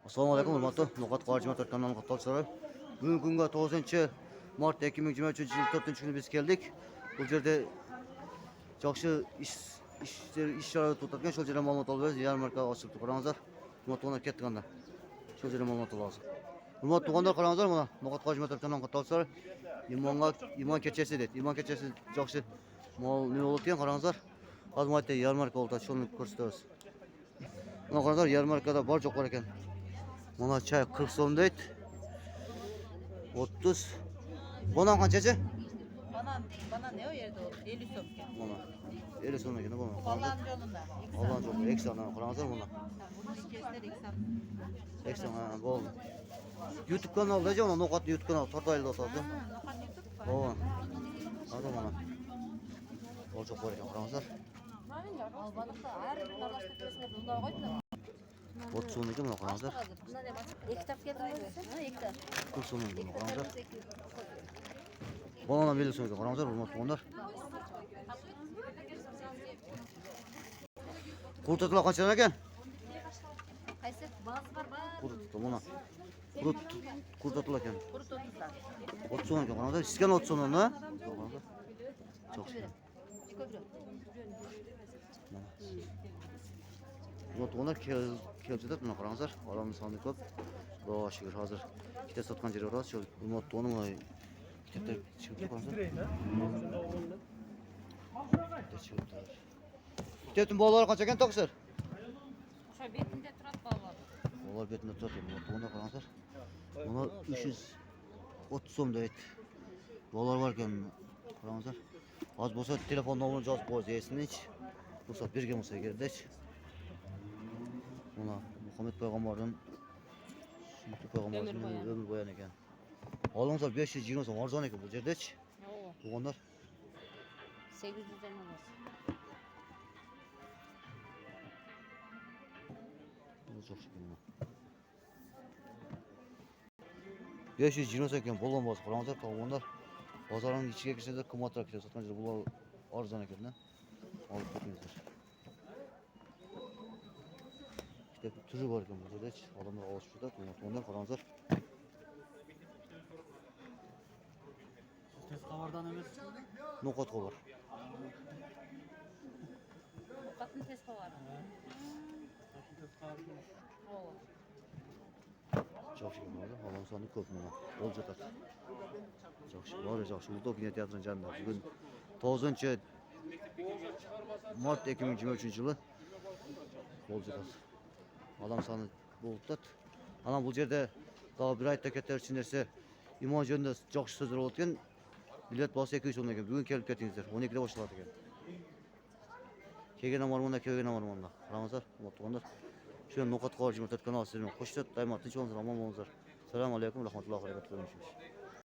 Assalomu alaykum, hurmatli No'g'at Qarjima kanalining qatnashchilari. Bugungi kunga 9-mart 2023 yil 4-kuni biz keldik. Bu yerda yaxshi ish sharoiti o'tadigan shu yerda ma'lumot olib beramiz. Yarmarka ochildi. Qarangizlar. Hurmatli ketganda. Shu yerda ma'lumot olasiz. Hurmatli tug'anlar, qarangizlar mana No'g'at Qarjima kanalining qatnashchilari imon kechasi dedi. Imon kechasi yaxshi mol nima bo'lgan qarangizlar. Hozir yarmarka oldi. Shuni ko'rsatamiz. Mana qarangizlar, yarmarkada bor jo'q bor ekan. Mana çay 40 so'm deydi. 30. Banan qanchacha? Banan ne o yerde olur? 50 so'mga. Mana 50 so'm ekan bu. Allah'ın yolunda. Allah'ın yolunda. Eksandan qarangizlar mana. Bunu kesler eksan. Eksan ha bo'ldi. YouTube kanalida jona No'g'at YouTube kanali Tortayilda o'tadi. No'g'at YouTube var. Bo'ldi. Hadi mana. Bor jo'q bor ekan qarangizlar. Albalıkta her bir talaşta köşesinde bunlar koydular. 30 so'm ekan mana qarangizlar. Bunlar ne bak? Ektar getirmedin. Ha ektar. 40 so'm ekan qarangizlar. Banan 50 so'm ekan qarangizlar, hurmatli tug'anlar. Qurtatlar qanchadan ekan? Qaysi? Bazı var bak. Qurtatlar mana. Qurtatlar ekan. Kurut 30'lar. 30 so'm ekan qarangizlar. Sizga 30 so'mdan ha? Çok şey. Onlar keldi deb, mana qarangizlar, odamning soni ko'p. Xudo shukr, hozir ikkita sotgan joyi bor. Shu umotni mana ikkita chiqib qarangizlar. Ikkita chiqibdi. Tetin bolalar qancha ekan to'qsir? O'sha betinde turadi bolalar. Bolalar betida turadi. Bunda qarangizlar. Buni 330 so'm deydi. Bolalar bor ekan. Qarangizlar. Hozir bo'lsa telefon nomerini yozib qo'yasiz, esingizch. Ruxsat bergan bo'lsa kerakda. Mana Muhammed payg'ambarning Muhammed payg'ambarning ömür bo'yan ekan. Olingizlar 520 so'm arzon ekan bu yerda-chi. Tug'anlar 800 dan olmaz. bu çok şükür. 520 so'm ekan bo'lgan bo'lsa qarangizlar, tug'anlar. Bozorning ichiga kirsangiz qimmatroq keladi, sotgan joyda bular arzon ekan-da. Olib ketingizlar. İşte türü var ekan bu yerda. Odamlar olishib ketadi. Tug'anlar qarangizlar. Tez xabardan emas. No'g'at xabar. Qatın tez var. Tez xabar. Oo. Çok şükür var. Halam sonu ko'p mana. Olib ketadi. Çok şükür. Var ya, Ulug'bek kino teatrining janida. Bugun 9-mart 2023 yili olib ketadi. Adam soni bo'libdi. Ana bu yerda daha bir oyda katta narsa imon jönida yaxshi so'zlar o'tgan. Bilet bo'lsa 200 so'm ekan. Bugun kelib ketingizlar. 12 da boshlanadi ekan. Kelgan amarmonda, kelgan amarmonda. Qarangizlar, o'tganlar. Shu No'g'at Qarjima kanali sizlarni qo'shib, daymo tinch bo'linglar, omon bo'linglar. Assalomu alaykum, rahmatullohi va barakatuh.